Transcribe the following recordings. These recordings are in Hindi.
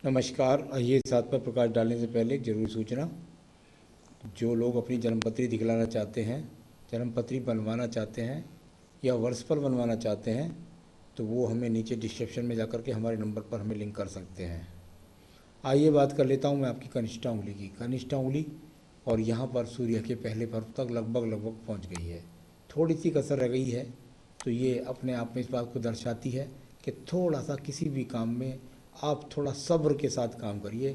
नमस्कार। ये साथ पर प्रकाश डालने से पहले एक जरूरी सूचना। जो लोग अपनी जन्मपत्री दिखलाना चाहते हैं, जन्मपत्री बनवाना चाहते हैं या वर्षफल बनवाना चाहते हैं, तो वो हमें नीचे डिस्क्रिप्शन में जाकर के हमारे नंबर पर हमें लिंक कर सकते हैं। आइए बात कर लेता हूँ मैं आपकी कनिष्ठा उंगली की। कनिष्ठा उंगली और यहाँ पर सूर्य के पहले पर्व तक लगभग पहुँच गई है। थोड़ी सी कसर रह गई है, तो ये अपने आप में इस बात को दर्शाती है कि थोड़ा सा किसी भी काम में आप थोड़ा सब्र के साथ काम करिए।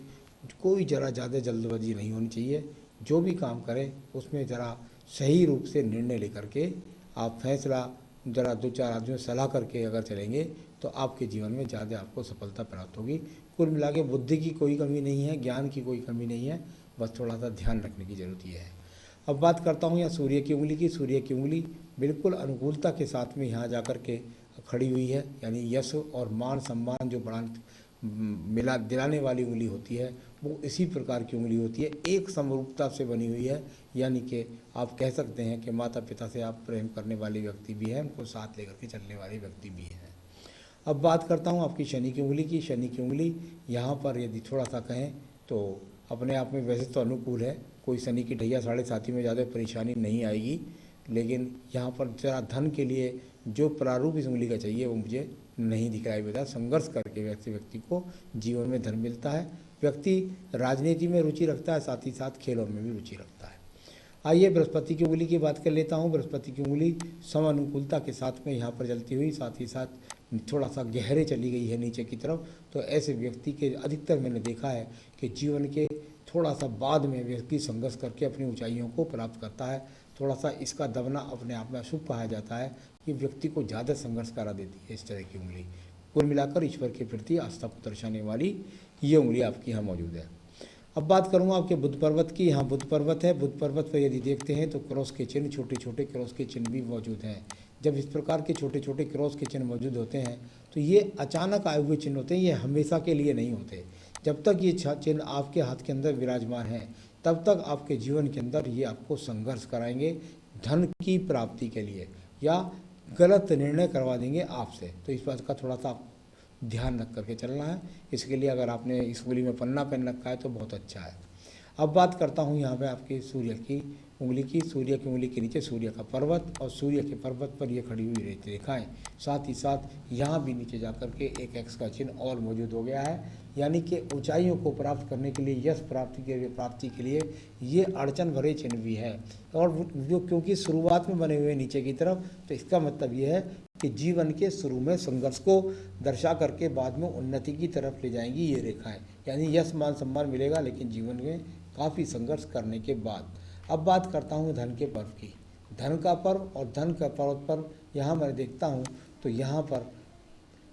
कोई ज़रा ज़्यादा जल्दबाजी नहीं होनी चाहिए। जो भी काम करें उसमें ज़रा सही रूप से निर्णय लेकर के आप फैसला ज़रा दो चार आदमियों से सलाह करके अगर चलेंगे तो आपके जीवन में ज़्यादा आपको सफलता प्राप्त होगी। कुल मिला के बुद्धि की कोई कमी नहीं है, ज्ञान की कोई कमी नहीं है, बस थोड़ा सा ध्यान रखने की ज़रूरत है। अब बात करता हूँ यहाँ सूर्य की उंगली की। सूर्य की उंगली बिल्कुल अनुकूलता के साथ में यहाँ जा कर के खड़ी हुई है, यानी यश और मान सम्मान जो बढ़ा मिला दिलाने वाली उंगली होती है वो इसी प्रकार की उंगली होती है। एक समरूपता से बनी हुई है, यानी कि आप कह सकते हैं कि माता पिता से आप प्रेम करने वाले व्यक्ति भी हैं, उनको साथ लेकर के चलने वाले व्यक्ति भी हैं। अब बात करता हूँ आपकी शनि की उंगली की। शनि की उंगली यहाँ पर यदि थोड़ा सा कहें तो अपने आप में वैसे तो अनुकूल है, कोई शनि की ढैया साढ़े साथी में ज़्यादा परेशानी नहीं आएगी, लेकिन यहाँ पर जरा धन के लिए जो प्रारूप इस उंगली का चाहिए वो मुझे नहीं दिख रहा है बेटा। संघर्ष करके व्यक्ति को जीवन में धन मिलता है। व्यक्ति राजनीति में रुचि रखता है, साथ ही साथ खेलों में भी रुचि रखता है। आइए बृहस्पति की उंगली की बात कर लेता हूँ। बृहस्पति की उंगली सम अनुकूलता के साथ में यहाँ पर चलती हुई, साथ ही साथ थोड़ा सा गहरे चली गई है नीचे की तरफ। तो ऐसे व्यक्ति के अधिकतर मैंने देखा है कि जीवन के थोड़ा सा बाद में व्यक्ति संघर्ष करके अपनी ऊंचाइयों को प्राप्त करता है। थोड़ा सा इसका दबना अपने आप में अशुभ कहा जाता है कि व्यक्ति को ज़्यादा संघर्ष करा देती है इस तरह की उंगली। कुल मिलाकर ईश्वर के प्रति आस्था को दर्शाने वाली ये उंगली आपकी यहाँ मौजूद है। अब बात करूँगा आपके बुध पर्वत की। यहाँ बुध पर्वत है। बुध पर्वत पर यदि देखते हैं तो क्रॉस के चिन्ह, छोटे छोटे क्रॉस के चिन्ह भी मौजूद हैं। जब इस प्रकार के छोटे छोटे क्रॉस के चिन्ह मौजूद होते हैं तो ये अचानक आए हुए चिन्ह होते हैं, ये हमेशा के लिए नहीं होते। जब तक ये चिन्ह आपके हाथ के अंदर विराजमान है तब तक आपके जीवन के अंदर ये आपको संघर्ष कराएंगे धन की प्राप्ति के लिए, या गलत निर्णय करवा देंगे आपसे। तो इस बात का थोड़ा सा ध्यान रख करके चलना है। इसके लिए अगर आपने इस उंगली में पन्ना पहन रखा है तो बहुत अच्छा है। अब बात करता हूँ यहाँ पे आपके सूर्य की उंगली की। सूर्य की उंगली के नीचे सूर्य का पर्वत और सूर्य के पर्वत पर ये खड़ी हुई रहती रेखाएँ, साथ ही साथ यहाँ भी नीचे जाकर के एक एक्स का चिन्ह और मौजूद हो गया है, यानी कि ऊंचाइयों को प्राप्त करने के लिए, यश प्राप्ति के लिए ये अड़चन भरे चिन्ह भी है। और जो क्योंकि शुरुआत में बने हुए नीचे की तरफ, तो इसका मतलब ये है कि जीवन के शुरू में संघर्ष को दर्शा करके बाद में उन्नति की तरफ ले जाएंगी ये रेखाएं, यानी यश मान सम्मान मिलेगा लेकिन जीवन में काफ़ी संघर्ष करने के बाद। अब बात करता हूँ धन के पर्व की। धन का पर्व और धन का पर्व पर यहाँ मैं देखता हूँ तो यहाँ पर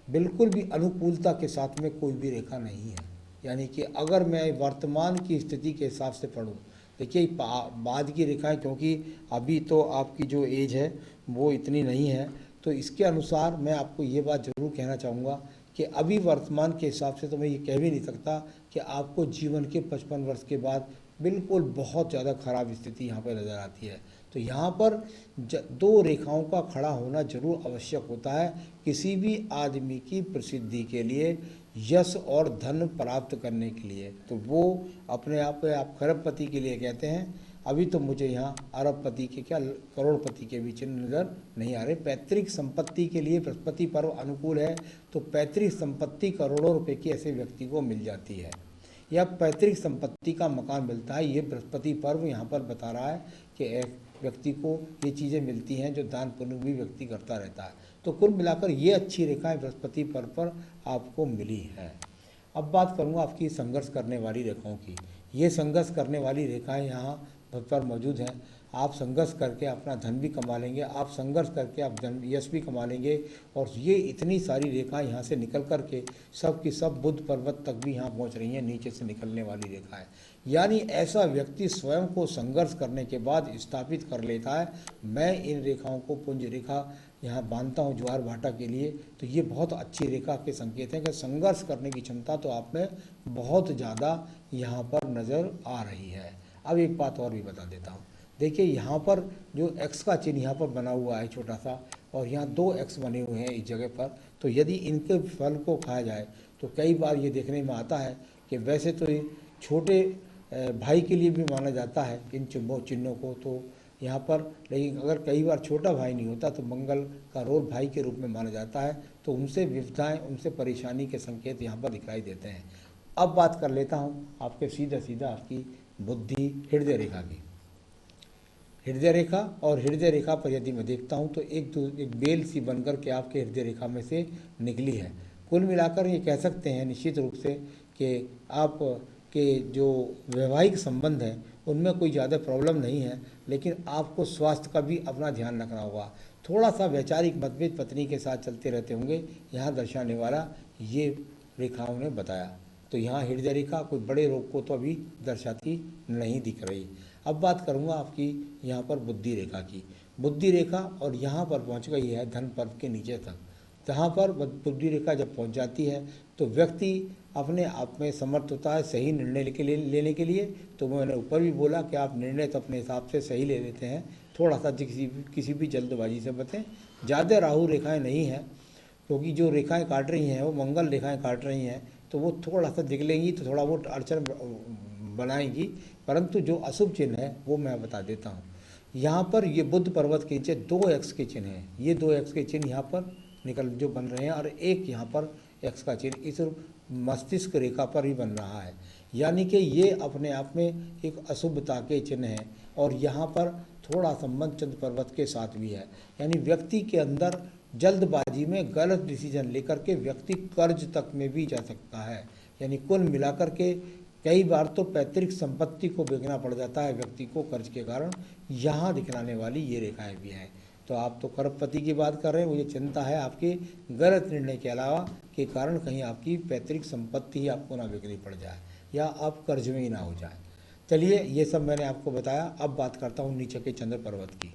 बिल्कुल भी अनुकूलता के साथ में कोई भी रेखा नहीं है। यानी कि अगर मैं वर्तमान की स्थिति के हिसाब से पढ़ूँ, देखिए बाद की रेखाएं, क्योंकि अभी तो आपकी जो एज है वो इतनी नहीं है, तो इसके अनुसार मैं आपको ये बात ज़रूर कहना चाहूँगा कि अभी वर्तमान के हिसाब से तो मैं ये कह भी नहीं सकता कि आपको जीवन के 55 वर्ष के बाद बिल्कुल बहुत ज़्यादा खराब स्थिति यहाँ पर नज़र आती है। तो यहाँ पर दो रेखाओं का खड़ा होना जरूर आवश्यक होता है किसी भी आदमी की प्रसिद्धि के लिए, यश और धन प्राप्त करने के लिए। तो वो अपने आप पे आप खरबपति के लिए कहते हैं। अभी तो मुझे यहाँ अरबपति के क्या करोड़पति के भी चिन्ह नज़र नहीं आ रहे। पैतृक संपत्ति के लिए बृहस्पति पर्व अनुकूल है, तो पैतृक संपत्ति करोड़ों रुपए की ऐसे व्यक्ति को मिल जाती है, या पैतृक संपत्ति का मकान मिलता है। ये बृहस्पति पर्व यहाँ पर बता रहा है कि एक व्यक्ति को ये चीज़ें मिलती हैं जो दान पुण्य भी व्यक्ति करता रहता है। तो कुल मिलाकर ये अच्छी रेखाएं बृहस्पति पर्व पर आपको मिली हैं। अब बात करूँगा आपकी संघर्ष करने वाली रेखाओं की। ये संघर्ष करने वाली रेखाएं यहाँ पर मौजूद हैं। आप संघर्ष करके अपना धन भी कमा लेंगे, आप संघर्ष करके आप धन यश भी कमा लेंगे। और ये इतनी सारी रेखाएं यहाँ से निकल करके सब की सब बुध पर्वत तक भी यहाँ पहुँच रही हैं, नीचे से निकलने वाली रेखाएं। यानी ऐसा व्यक्ति स्वयं को संघर्ष करने के बाद स्थापित कर लेता है। मैं इन रेखाओं को पुंज रेखा यहाँ बांधता हूँ ज्वार भाटा के लिए, तो ये बहुत अच्छी रेखा के संकेत हैं कि संघर्ष करने की क्षमता तो आप में बहुत ज़्यादा यहाँ पर नज़र आ रही है। अब एक बात और भी बता देता हूँ। देखिए यहाँ पर जो एक्स का चिन्ह यहाँ पर बना हुआ है छोटा सा, और यहाँ 2 एक्स बने हुए हैं इस जगह पर, तो यदि इनके फल को खाया जाए तो तो कई बार ये देखने में आता है कि वैसे तो ये छोटे भाई के लिए भी माना जाता है इन चिन्हों को, तो यहाँ पर, लेकिन अगर कई बार छोटा भाई नहीं होता तो मंगल का रोल भाई के रूप में माना जाता है, तो उनसे विविधताएँ, उनसे परेशानी के संकेत यहाँ पर दिखाई देते हैं। अब बात कर लेता हूँ आपके सीधा सीधा आपकी बुद्धि हृदय रेखा की। हृदय रेखा और हृदय रेखा पर यदि मैं देखता हूँ तो एक बेल सी बनकर के आपके हृदय रेखा में से निकली है। कुल मिलाकर ये कह सकते हैं निश्चित रूप से कि आप के जो वैवाहिक संबंध हैं उनमें कोई ज़्यादा प्रॉब्लम नहीं है, लेकिन आपको स्वास्थ्य का भी अपना ध्यान रखना होगा। थोड़ा सा वैचारिक मतभेद पत्नी के साथ चलते रहते होंगे, यहाँ दर्शाने वाला ये रेखाओं ने बताया। तो यहाँ हृदय रेखा कोई बड़े रोग को तो अभी दर्शाती नहीं दिख रही। अब बात करूँगा आपकी यहाँ पर बुद्धि रेखा की। बुद्धि रेखा और यहाँ पर पहुँच गई है धन पर्व के नीचे तक। जहाँ पर बुद्धि रेखा जब पहुँच जाती है तो व्यक्ति अपने आप में समर्थ होता है सही निर्णय लेने के लिए। तो मैंने ऊपर भी बोला कि आप निर्णय तो अपने हिसाब से सही ले लेते हैं, थोड़ा सा किसी भी जल्दबाजी से बचें। ज़्यादा राहु रेखाएँ नहीं हैं, क्योंकि जो रेखाएँ काट रही हैं वो मंगल रेखाएँ काट रही हैं, तो वो थोड़ा सा दिखलेंगी तो थोड़ा वो अड़चन बनाएंगी, परंतु जो अशुभ चिन्ह है वो मैं बता देता हूँ। यहाँ पर ये बुद्ध पर्वत के नीचे 2 एक्स के चिन्ह हैं। ये 2 एक्स के चिन्ह यहाँ पर निकल जो बन रहे हैं, और एक यहाँ पर एक्स का चिन्ह इस मस्तिष्क रेखा पर ही बन रहा है। यानी कि ये अपने आप में एक अशुभता के चिन्ह हैं, और यहाँ पर थोड़ा संबंध चंद्र पर्वत के साथ भी है। यानी व्यक्ति के अंदर जल्दबाजी में गलत डिसीजन लेकर के व्यक्ति कर्ज तक में भी जा सकता है। यानी कुल मिलाकर के कई बार तो पैतृक संपत्ति को बेचना पड़ जाता है व्यक्ति को कर्ज के कारण। यहाँ दिखलाने वाली ये रेखाएं भी हैं। तो आप तो करोड़पति की बात कर रहे हैं, मुझे चिंता है आपके गलत निर्णय के अलावा के कारण कहीं आपकी पैतृक संपत्ति ही आपको ना बेचनी पड़ जाए या आप कर्ज में ही ना हो जाए। चलिए, ये सब मैंने आपको बताया। अब बात करता हूँ नीचे के चंद्र पर्वत की।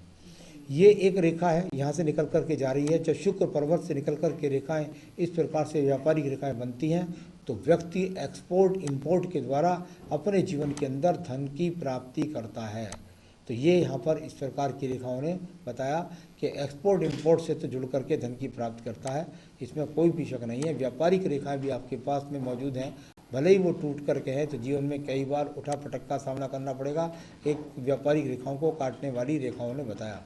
ये एक रेखा है, यहाँ से निकल कर के जा रही है। जब शुक्र पर्वत से निकल कर के रेखाएं इस प्रकार से व्यापारिक रेखाएं बनती हैं तो व्यक्ति एक्सपोर्ट इंपोर्ट के द्वारा अपने जीवन के अंदर धन की प्राप्ति करता है। तो ये यहाँ पर इस प्रकार की रेखाओं ने बताया कि एक्सपोर्ट इंपोर्ट से तो जुड़ करके धन की प्राप्ति करता है, इसमें कोई भी शक नहीं है। व्यापारिक रेखाएं भी आपके पास में मौजूद हैं, भले ही वो टूट करके हैं तो जीवन में कई बार उठा पटक का सामना करना पड़ेगा। एक व्यापारिक रेखाओं को काटने वाली रेखाओं ने बताया।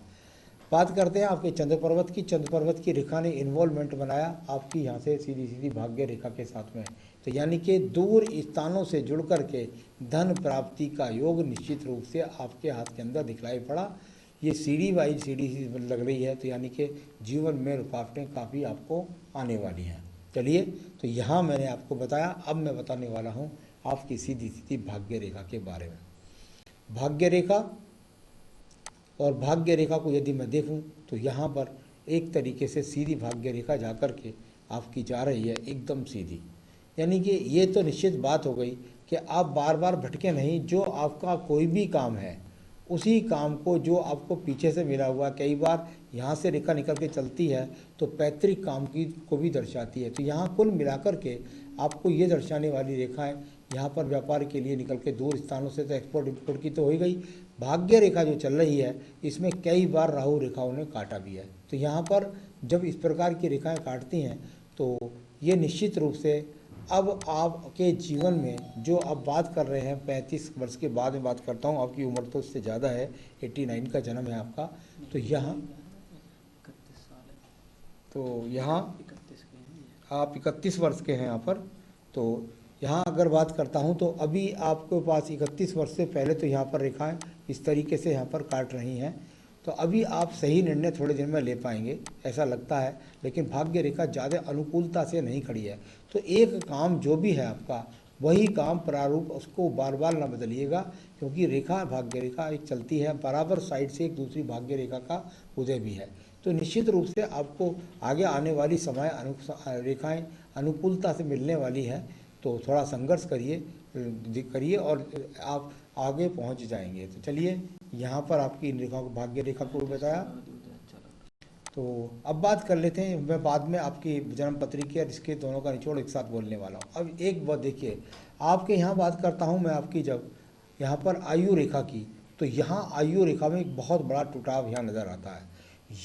बात करते हैं आपके चंद्र पर्वत की। चंद्र पर्वत की रेखा ने इन्वॉल्वमेंट बनाया आपकी यहाँ से सीधी सीधी भाग्य रेखा के साथ में। तो यानी कि दूर स्थानों से जुड़ कर के धन प्राप्ति का योग निश्चित रूप से आपके हाथ के अंदर दिखलाई पड़ा। ये सीढ़ी वाइज सीढ़ी लग रही है, तो यानी कि जीवन में रुकावटें काफ़ी आपको आने वाली हैं। चलिए, तो यहाँ मैंने आपको बताया। अब मैं बताने वाला हूँ आपकी सीधी सीधी भाग्य रेखा के बारे में। भाग्य रेखा और भाग्य रेखा को यदि मैं देखूं तो यहाँ पर एक तरीके से सीधी भाग्य रेखा जाकर के आपकी जा रही है एकदम सीधी। यानी कि ये तो निश्चित बात हो गई कि आप बार बार भटके नहीं। जो आपका कोई भी काम है उसी काम को जो आपको पीछे से मिला हुआ, कई बार यहाँ से रेखा निकल के चलती है तो पैतृक काम की को भी दर्शाती है। तो यहाँ कुल मिलाकर के आपको ये दर्शाने वाली रेखाएं यहाँ पर व्यापार के लिए निकल के दूर स्थानों से तो एक्सपोर्ट इंपोर्ट की तो हो ही गई। भाग्य रेखा जो चल रही है इसमें कई बार राहु रेखाओं ने काटा भी है। तो यहाँ पर जब इस प्रकार की रेखाएं काटती हैं तो ये निश्चित रूप से अब आपके जीवन में जो आप बात कर रहे हैं 35 वर्ष के बाद में बात करता हूँ, आपकी उम्र तो उससे ज़्यादा है, 89 का जन्म है आपका। तो यहाँ आप 31 वर्ष के हैं यहाँ पर। तो यहाँ अगर बात करता हूँ तो अभी आपके पास 31 वर्ष से पहले तो यहाँ पर रेखाएं इस तरीके से यहाँ पर काट रही हैं। तो अभी आप सही निर्णय थोड़े दिन में ले पाएंगे ऐसा लगता है, लेकिन भाग्य रेखा ज़्यादा अनुकूलता से नहीं खड़ी है। तो एक काम जो भी है आपका वही काम प्रारूप उसको बार बार ना बदलिएगा, क्योंकि रेखा भाग्य रेखा एक चलती है बराबर साइड से एक दूसरी भाग्य रेखा का उदय भी है। तो निश्चित रूप से आपको आगे आने वाली समय रेखाएं अनुकूलता से मिलने वाली है। तो थोड़ा संघर्ष करिए और आप आगे पहुंच जाएंगे। तो चलिए, यहाँ पर आपकी इन रेखाओं को भाग्य रेखा को बताया। तो अब बात कर लेते हैं, मैं बाद में आपकी जन्म पत्रिका और इसके दोनों का निचोड़ एक साथ बोलने वाला हूँ। अब एक बात देखिए, आपके यहाँ बात करता हूँ मैं आपकी जब यहाँ पर आयु रेखा की, तो यहाँ आयु रेखा में एक बहुत बड़ा टुटाव यहाँ नज़र आता है।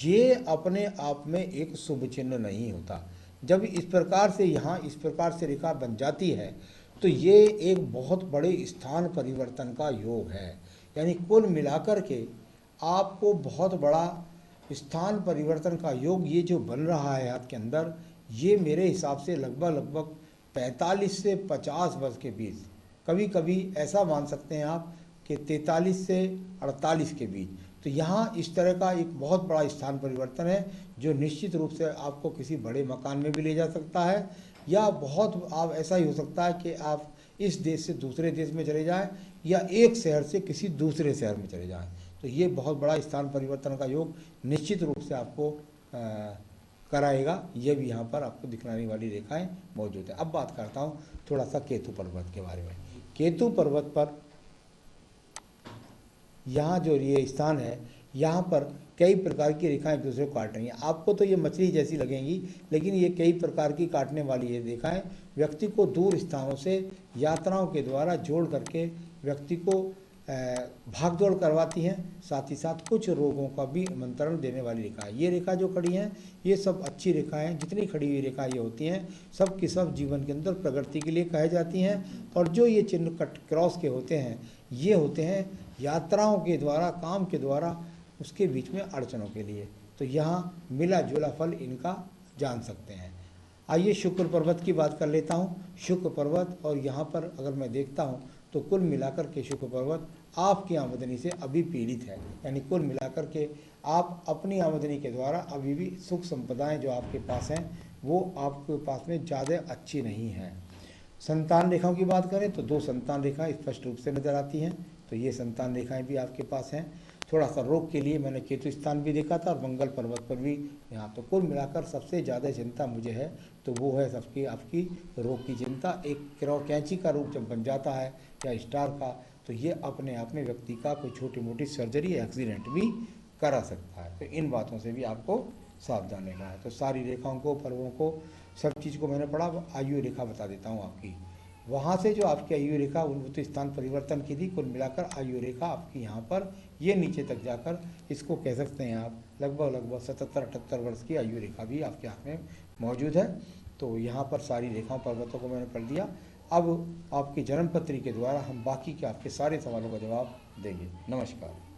ये अपने आप में एक शुभ चिन्ह नहीं होता। जब इस प्रकार से यहाँ इस प्रकार से रेखा बन जाती है तो ये एक बहुत बड़े स्थान परिवर्तन का योग है। यानी कुल मिलाकर के आपको बहुत बड़ा स्थान परिवर्तन का योग ये जो बन रहा है आपके अंदर, ये मेरे हिसाब से लगभग 45 से 50 वर्ष के बीच, कभी कभी ऐसा मान सकते हैं आप कि 43 से 48 के बीच। तो यहाँ इस तरह का एक बहुत बड़ा स्थान परिवर्तन है जो निश्चित रूप से आपको किसी बड़े मकान में भी ले जा सकता है, या बहुत आप ऐसा ही हो सकता है कि आप इस देश से दूसरे देश में चले जाएं या एक शहर से किसी दूसरे शहर में चले जाएं। तो ये बहुत बड़ा स्थान परिवर्तन का योग निश्चित रूप से आपको कराएगा। ये भी यहाँ पर आपको दिखलाने वाली रेखाएं मौजूद है। अब बात करता हूँ थोड़ा सा केतु पर्वत के बारे में। केतु पर्वत पर यहाँ जो ये स्थान है, यहाँ पर कई प्रकार की रेखाएं एक दूसरे को काट रही हैं। आपको तो ये मछली जैसी लगेंगी, लेकिन ये कई प्रकार की काटने वाली ये रेखाएं व्यक्ति को दूर स्थानों से यात्राओं के द्वारा जोड़ करके व्यक्ति को भागदौड़ करवाती हैं। साथ ही साथ कुछ रोगों का भी आमंत्रण देने वाली रेखा है। ये रेखा जो खड़ी हैं ये सब अच्छी रेखाएं हैं। जितनी खड़ी हुई रेखा ये होती हैं सब की सब जीवन के अंदर प्रगति के लिए कहे जाती हैं। और जो ये चिन्ह कट क्रॉस के होते हैं ये होते हैं यात्राओं के द्वारा, काम के द्वारा, उसके बीच में अड़चनों के लिए। तो यहाँ मिला जुला फल इनका जान सकते हैं। आइए शुक्र पर्वत की बात कर लेता हूँ। शुक्र पर्वत और यहाँ पर अगर मैं देखता हूँ तो कुल मिलाकर के शुक्र पर्वत आपकी आमदनी से अभी पीड़ित है। यानी कुल मिलाकर के आप अपनी आमदनी के द्वारा अभी भी सुख संपदाएं जो आपके पास हैं वो आपके पास में ज़्यादा अच्छी नहीं हैं। संतान रेखाओं की बात करें तो 2 संतान रेखाएं स्पष्ट रूप से नजर आती हैं। तो ये संतान रेखाएं भी आपके पास हैं। थोड़ा सा रोग के लिए मैंने केतु स्थान भी देखा था और मंगल पर्वत पर भी यहाँ। तो कुल मिलाकर सबसे ज़्यादा चिंता मुझे है तो वो है सबकी आपकी रोग की चिंता। एक कैंची का रूप जब बन जाता है या स्टार का तो ये अपने आप में व्यक्ति का कोई छोटी मोटी सर्जरी या एक्सीडेंट भी करा सकता है। तो इन बातों से भी आपको सावधान रहना है। तो सारी रेखाओं को, पर्वों को, सब चीज़ को मैंने पढ़ा। आयु रेखा बता देता हूँ आपकी। वहाँ से जो आपकी आयु रेखा उन तो स्थान परिवर्तन की थी। कुल मिलाकर आयु रेखा आपकी यहाँ पर ये नीचे तक जाकर इसको कह सकते हैं आप लगभग 77-78 वर्ष की आयु रेखा भी आपके हाथ में मौजूद है। तो यहाँ पर सारी रेखाओं पर्वतों को मैंने पढ़ दिया। अब आपकी जन्म पत्री के द्वारा हम बाकी के आपके सारे सवालों का जवाब देंगे। नमस्कार।